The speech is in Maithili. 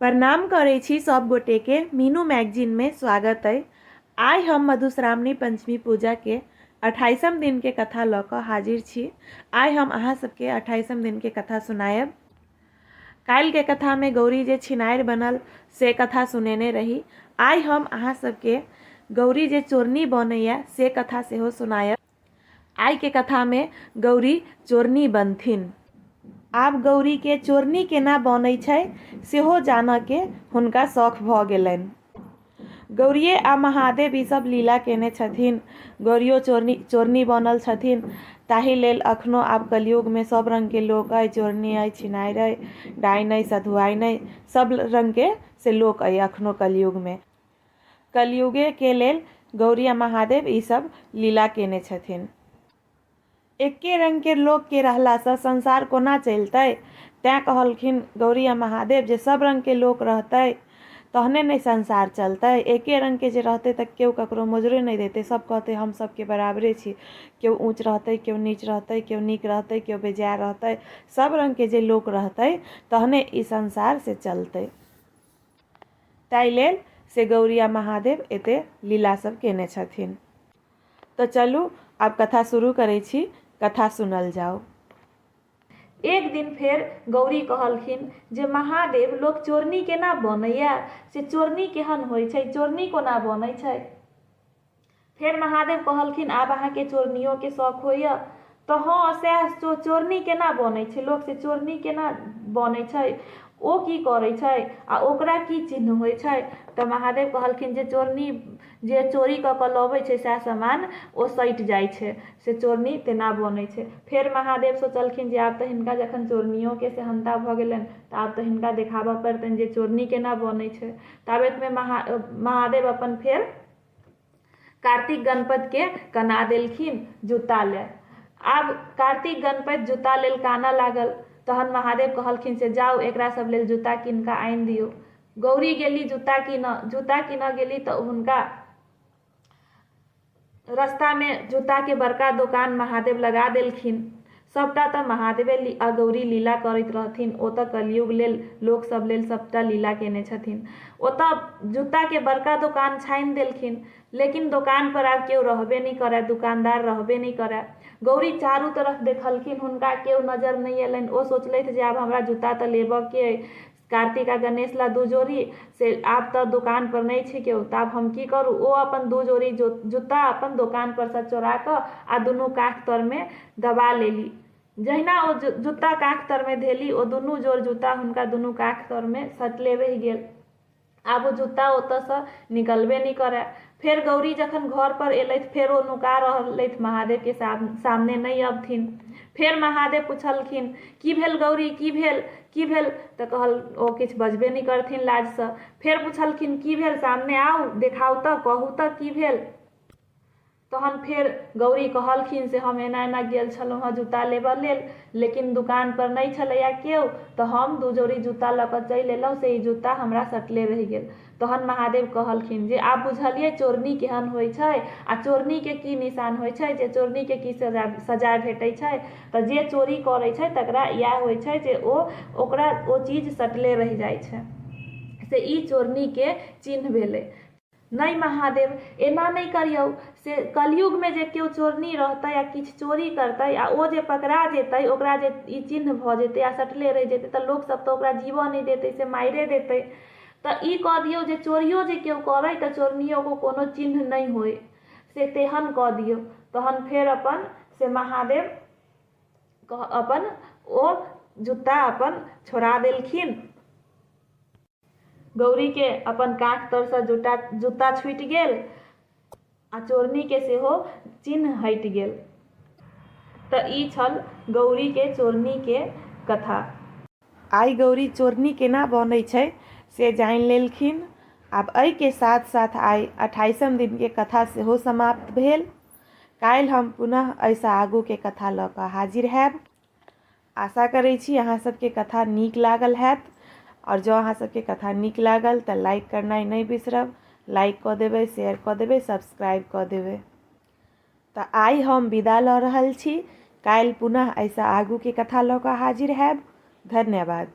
प्रणाम करै छी सब गोटे के मीनू मैगजीन में स्वागत है। आइ हम मधुश्रावणी पंचमी पूजा के 28म दिन के कथा ल क हाजिर छी। आइ हम अहाँ सबके 28म दिन के कथा सुनायब। काल के कथा में गौरी जे छिनार बनल से कथा सुनेने रही। आइ हम अहाँ सबके गौरी जे चोरनी बनैया से कथा सेहो सुनायब। आइ के कथा में गौरी चोरनी बनथिन। आब गौरी के चोरनी केना बनै छै सेहो जानऽ के हुनका शौक भ गेलनि। गौरिये आ महादेव ई सब लीला केने छथिन। गौरियो चोरनी बनल छथिन। ताहि लेल अखनो आब कलयुग में सब रंग के लोक अइ, चोरनी अइ, छिनार अइ, डाइन अइ, सधुआइन अइ, सब रंग के से लोक अइ अखनो कलयुग में। कलयुगे के लेल गौरी आ महादेव ई सब लीला केने छथिन। एके रंग के लोक के रहला से संसार कोना चलतै। तैं कहलखिन गौरी आ महादेव जे सब रंग के लोक रहतै तहने नहीं संसार चलतै। एके रंग के जे रहतै त केओ ककरो मोजरे नहीं देतै। सब कहतै हम सबके बराबरे छी। केओ ऊँच रहतै, केओ नीच रहतै, केओ नीक रहतै, केओ बेजाय रहतै। सब रंग के जे लोक रहतै तहने ई संसार से चलतै। ताहि लेल से गौरी आ महादेव एते लीला सब केने छथिन। तो चलू आब कथा शुरू करै छी। कथा सुनल जाओ। एक दिन फेर गौरी कहलखिन जे महादेव लोक चोरनी केना बनैया, से चोरनी केहन होइ छै, चोरनी कोना बनै छै। फेर महादेव कहलखिन आब अहाँके चोरनियो के शौक होइया तो हाँ सएह चोरनी केना बनै छै, लोक से चोरनी केना बनै छै, ओ की करै छै आ ओकरा की चिन्ह होइ छै। तऽ महादेव कहलखिन जे चोरनी जे चोरी कऽ कऽ लबै छै सएह सामान ओ सटि जाइ छै, से चोरनी तेना बनै छै। फेर महादेव सोचलखिन जे आब तऽ हिनका जखन चोरनियो के सेहनता भऽ गेलनि तऽ आब तऽ हिनका देखाबऽ पड़तनि जे चोरनी केना बनै छै। ताबत में महादेव अपन फेर कार्तिक गणपति के कना देलखिन जूता ले। आब कार्तिक गणपति जूता लेल कानऽ लागल। तहन महादेव कहलखिन से जाउ एकरा सब लेल जूता कीन कऽ आनि दियौ। गौरी गेली जूता कीनऽ गेली तऽ हुनका रास्ता में जूता के बड़का दुकान महादेव लगा देलखिन। सबटा तऽ महादेवे आ गौरी लीला करैत रहथिन। ओ तऽ कलयुग लेल लोक सब लेल सबटा लीला केने छथिन। ओतऽ जूता के बड़का दुकान छानि देलखिन, लेकिन दुकान पर आब केओ रहबे नहीं करे, दुकानदार रहबे नहीं करे। गौरी चारू तरफ देखलखिन, हुनका केओ नजर नहीं एलनि। ओ सोचलथि जे आब हमरा जूता तऽ लेबऽ के अइ, कार्तिक आ गणेश ला 2 जोड़ी से आब तऽ दुकान पर नहीं छै केओ, तऽ आब हम की करू। ओ अपन 2 जोड़ी जूता अपन दुकान पर से चोरा कऽ आ दुनू काख तर में दबा लेली। जहिना ओ जूता काख तर में धेली ओ दुनू जोड़ जूता हुनका दुनू काख तर में सटले रहि गेल। आब ओ जूता ओतऽ से निकलबे नहीं करे। फेर गौरी जखन घर पर एलथि फेर ओ नुका रहलथि, महादेव के सामने नहीं अबथिन। फेर महादेव पूछलखिन की भेल गौरी, की भेल की भेल, तऽ कहल ओ किछु बजबे नहीं करथिन लाज से। फेर पूछलखिन की भेल, सामने आउ देखाउ तऽ, कहू तऽ की भेल। तहन फेर गौरी कहलखिन से हम एना एना गेल छलहुँ हँ जूता लेबऽ लेल, लेकिन दुकान पर नहीं छलैया केओ, तऽ हम 2 जोड़ी जूता लऽ कऽ चलि एलहुँ, से ई जूता हमरा सटले रहि गेल। तहन महादेव कहलखिन जे आब बुझलियै चोरनी केहन होइ छै आ चोरनी के की निशान होइ छै, जे चोरनी के की सजाय भेटै छै। तऽ जे चोरी करै छै तकरा इएह होइ छै जे ओकरा ओ चीज सटले रहि जाइ छै, से ई चोरनी के चिन्ह भेलै। नहीं महादेव एना नहीं करियौ, से कलयुग में जे केओ चोरनी रहतै या किछु चोरी करतै आ ओ जे पकड़ा जेतै, ओकरा जे ई चिन्ह भऽ जेतै आ सटले रहि जेतै तऽ लोक सब तऽ ओकरा जीवऽ नहीं देतै, से माइरे देतै। तऽ ई कह दियौ जे चोरियो जे केओ करै तऽ चोरनियो को कोनो चिन्ह नहीं होय, से तेहन कह दियौ। तहन फेर अपन से महादेव अपन ओ जूता अपन छोड़ा देलखिन। गौरी के अपन काख तर से जूता छूटि गेल आ चोरनी के सेहो चिन्ह हटि गेल। तऽ ई छल गौरी के चोरनी के कथा। आइ गौरी चोरनी केना बनै छै से जानि लेलखिन। आब एहि के साथ साथ आइ 28म दिन के कथा सेहो समाप्त भेल। काल्हि हम पुनः एहिसँ आगू के कथा लऽ कऽ हाजिर हैब। आशा करै छी अहाँ सबके कथा नीक लागल हैत, और जँ अहाँ सबके कथा नीक लागल तऽ लाइक करनाइ नहीं बिसरब। लाइक कऽ देबै, शेयर कऽ देबै, सब्सक्राइब कऽ देबै। तऽ आइ हम विदा लऽ रहल छी। काल्हि पुनः एहिसँ आगू के कथा लऽ कऽ हाजिर हैब। धन्यवाद।